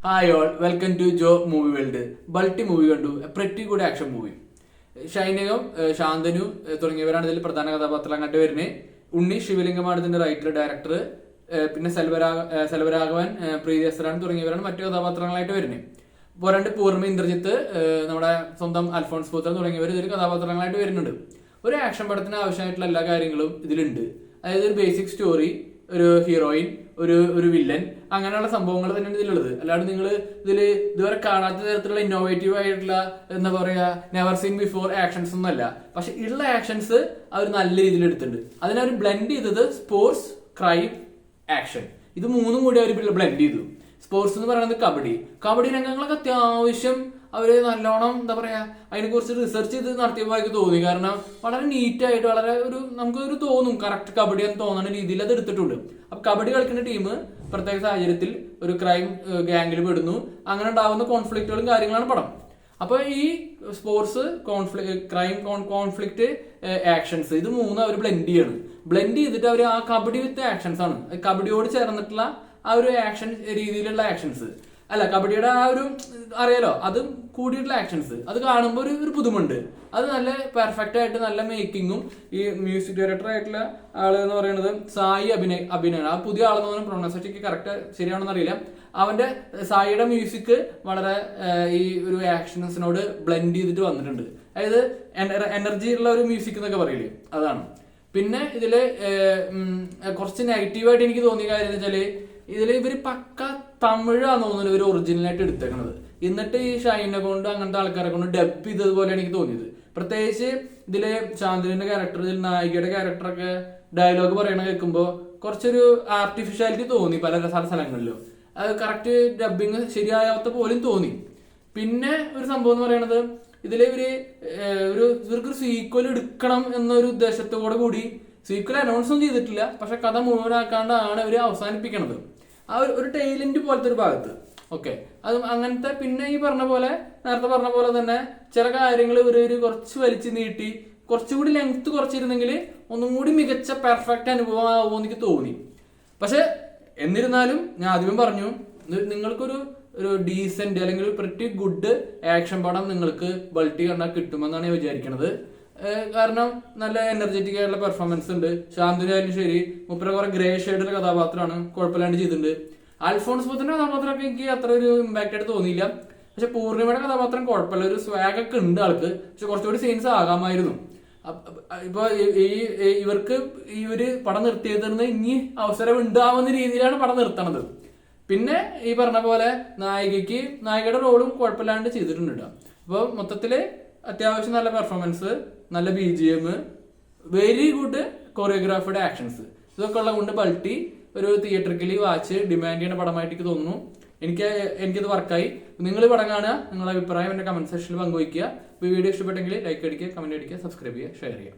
Hi all, welcome to Jo movie world. Balti movie കണ്ടു, pretty good action movie. ഷൈനികം, ശാന്തനു തുടങ്ങിയവരാണ് ഇതിൽ പ്രധാന കഥാപാത്രം കണ്ടു വരുന്നത്. ഉണ്ണി ശിവലിംഗമാണ് ഇതിന്റെ റൈറ്റർ, ഡയറക്ടർ. പിന്നെ സെൽവരാഘവൻ, പ്രീതി അസ്രാൻ തുടങ്ങിയവരാണ് മറ്റു കഥാപാത്രങ്ങളായിട്ട് വരുന്നത്. പോരാണ്ട് പൂർണ്ണ ഇന്ദ്രജിത്ത്, നമ്മുടെ സ്വന്തം അൽഫോൺസ് പുത്രൻ തുടങ്ങിയവർ ഇതിൽ കഥാപാത്രങ്ങളായിട്ട് വരുന്നുണ്ട്. ഒരു ആക്ഷൻ പടത്തിന് ആവശ്യമായിട്ടുള്ള എല്ലാ കാര്യങ്ങളും ഇതിലുണ്ട്. അതായത് ഒരു ബേസിക് സ്റ്റോറി, ഒരു ഹീറോയിൻ, ഒരു വില്ലൻ, അങ്ങനെയുള്ള സംഭവങ്ങൾ തന്നെയാണ് ഇതിലുള്ളത്. അല്ലാണ്ട് നിങ്ങൾ ഇതുവരെ കാണാത്ത തരത്തിലുള്ള ഇന്നോവേറ്റീവ് ആയിട്ടുള്ള എന്താ പറയാ നെവർ സീൻ ബിഫോർ ആക്ഷൻസ് ഒന്നും അല്ല. പക്ഷെ ഉള്ള ആക്ഷൻസ് അവർ നല്ല രീതിയിൽ എടുത്തിട്ടുണ്ട്. അതിനവർ ബ്ലെൻഡ് ചെയ്തത് സ്പോർട്സ്, ക്രൈം, ആക്ഷൻ, ഇത് മൂന്നും കൂടി അവർ ബ്ലെൻഡ് ചെയ്തു. സ്പോർട്സ് എന്ന് പറയുന്നത് കബഡി രംഗങ്ങളൊക്കെ അത്യാവശ്യം അവര് നല്ലോണം എന്താ പറയാ അതിനെ കുറിച്ച് റിസർച്ച് ചെയ്ത് നടത്തിയപ്പോൾ എനിക്ക് തോന്നി. കാരണം വളരെ നീറ്റായിട്ട് വളരെ നമുക്കൊരു തോന്നും കറക്റ്റ് കബഡി എന്ന് തോന്നുന്ന രീതിയിൽ അത് എടുത്തിട്ടുണ്ട്. അപ്പൊ കബഡി കളിക്കുന്ന ടീം പ്രത്യേക സാഹചര്യത്തിൽ ഒരു ക്രൈം ഗാംഗിൽ പെടുന്നു. അങ്ങനെ ഉണ്ടാകുന്ന കോൺഫ്ലിക്റ്റുകളും കാര്യങ്ങളാണ് പടം. അപ്പൊ ഈ സ്പോർട്സ്, ക്രൈം, കോൺഫ്ലിക്റ്റ്, ആക്ഷൻസ്, ഇത് മൂന്നും അവർ ബ്ലെൻഡ് ചെയ്തിട്ട് അവർ ആ കബഡി വിത്ത് ആക്ഷൻസ് ആണ്, കബഡിയോട് ചേർന്നിട്ടുള്ള ആ ഒരു ആക്ഷൻ രീതിയിലുള്ള ആക്ഷൻസ് അല്ല, കബഡിയുടെ ആ ഒരു അറിയാലോ അതും കൂടിയിട്ടുള്ള ആക്ഷൻസ്, അത് കാണുമ്പോൾ ഒരു പുതുമുണ്ട്. അത് നല്ല പെർഫെക്റ്റ് ആയിട്ട് നല്ല മേക്കിങ്ങും. ഈ മ്യൂസിക് ഡയറക്ടർ ആയിട്ടുള്ള ആള് എന്ന് പറയുന്നത് സായി അഭിനയാണ്. ആ പുതിയ ആളെന്ന് പറഞ്ഞാൽ പ്രൊണൗൺസിയേഷൻ കറക്റ്റ് ശരിയാണെന്ന് അറിയില്ല. അവന്റെ സായിയുടെ മ്യൂസിക് വളരെ ഈ ഒരു ആക്ഷൻസിനോട് ബ്ലെൻഡ് ചെയ്തിട്ട് വന്നിട്ടുണ്ട്. അതായത് എനർജി ഉള്ള ഒരു മ്യൂസിക് എന്നൊക്കെ പറയില്ലേ, അതാണ്. പിന്നെ ഇതില് കുറച്ച് നെഗറ്റീവായിട്ട് എനിക്ക് തോന്നിയ കാര്യം എന്ന് വെച്ചാല് ഇതിൽ ഇവര് പക്ക തമിഴാന്ന് തോന്നുന്നു ഇവർ ഒറിജിനലായിട്ട് എടുത്തേക്കണത്. എന്നിട്ട് ഈ ഷൈനെ കൊണ്ട് അങ്ങനത്തെ ആൾക്കാരെ കൊണ്ട് ഡബ് ചെയ്തതുപോലെ എനിക്ക് തോന്നിയത്. പ്രത്യേകിച്ച് ഇതില് ചാന്ദ്രന്റെ ക്യാരക്ടർ, ഇതിൽ നായികയുടെ ക്യാരക്ടറൊക്കെ ഡയലോഗ് പറയണ കേൾക്കുമ്പോൾ കുറച്ചൊരു ആർട്ടിഫിഷ്യാലിറ്റി തോന്നി പല സ്ഥലങ്ങളിലും. അത് കറക്റ്റ് ഡബിങ് ശരിയാവാത്ത പോലും തോന്നി. പിന്നെ ഒരു സംഭവം എന്ന് പറയുന്നത് ഇതില് ഇവർക്കൊരു സീക്വൽ എടുക്കണം എന്നൊരു ഉദ്ദേശത്തോടെ കൂടി സീക്വൽ അനൗൺസ് ഒന്നും ചെയ്തിട്ടില്ല. പക്ഷെ കഥ മുഴുവനാക്കാണ്ടാണ് ഇവര് അവസാനിപ്പിക്കണത്. ആ ഒരു ടൈലന്റ് പോലത്തെ ഒരു ഭാഗത്ത്. ഓക്കെ, അത് അങ്ങനത്തെ. പിന്നെ ഈ നേരത്തെ പറഞ്ഞ പോലെ തന്നെ ചില കാര്യങ്ങൾ ഇവര് കുറച്ച് വലിച്ചു നീട്ടി കുറച്ചുകൂടി ലെങ്ത് കുറച്ചിരുന്നെങ്കിൽ ഒന്നും കൂടി മികച്ച പെർഫെക്റ്റ് അനുഭവം ആവുമെന്ന് എനിക്ക് തോന്നി. പക്ഷെ എന്നിരുന്നാലും ഞാൻ ആദ്യം പറഞ്ഞു, നിങ്ങൾക്കൊരു ഡീസന്റ് അല്ലെങ്കിൽ ഒരു പ്രിറ്റി ഗുഡ് ആക്ഷൻ പടം നിങ്ങൾക്ക് ബൾട്ടി കണ്ടാൽ കിട്ടുമെന്നാണ് ഞാൻ വിചാരിക്കുന്നത്. കാരണം നല്ല എനർജറ്റിക് ആയിട്ടുള്ള പെർഫോമൻസ് ഉണ്ട്. ശാന്തനായാലും ശരി, മുപ്പര കുറെ ഗ്രേ ഷെയ്ഡുള്ള കഥാപാത്രമാണ്, കുഴപ്പമില്ലാണ്ട് ചെയ്തിട്ടുണ്ട്. അൽഫോൺസ് പുത്രന്റെ കഥാപാത്രമൊക്കെ എനിക്ക് അത്ര ഒരു ഇമ്പാക്ട് ആയിട്ട് തോന്നിയില്ല. പക്ഷെ പൂർണിമയുടെ കഥാപാത്രം കുഴപ്പമില്ല, ഒരു സ്വാഗ് ഒക്കെ ഉണ്ട് ആൾക്ക്. പക്ഷെ കുറച്ചുകൂടി സീൻസ് ആകാമായിരുന്നു. ഇപ്പൊ ഇവര് പടം നിർത്തിയതിന് ഇനി അവസരം ഉണ്ടാവുന്ന രീതിയിലാണ് പടം നിർത്തണത്. പിന്നെ ഈ പറഞ്ഞ പോലെ നായികയുടെ റോളും കുഴപ്പമില്ലാണ്ട് ചെയ്തിട്ടുണ്ട് കേട്ടോ. അപ്പൊ മൊത്തത്തില് അത്യാവശ്യം നല്ല പെർഫോമൻസ്, നല്ല BGM, വെരി ഗുഡ് കൊറിയോഗ്രാഫിഡ് ആക്ഷൻസ്, ഇതൊക്കെ ഉള്ളത് കൊണ്ട് ബൾട്ടി ഒരു തിയേറ്ററിക്കലി വാച്ച് ഡിമാൻഡ് ചെയ്യുന്ന പടമായിട്ട് എനിക്ക് തോന്നുന്നു. എനിക്കത് വർക്കായി. നിങ്ങൾ പടം കാണുക, നിങ്ങളുടെ അഭിപ്രായം എന്റെ കമന്റ് സെക്ഷനിൽ പങ്കുവയ്ക്കുക. വീഡിയോ ഇഷ്ടപ്പെട്ടെങ്കിൽ ലൈക്ക് അടിക്കുക, കമന്റ് അടിക്കുക, സബ്സ്ക്രൈബ് ചെയ്യുക, ഷെയർ ചെയ്യുക.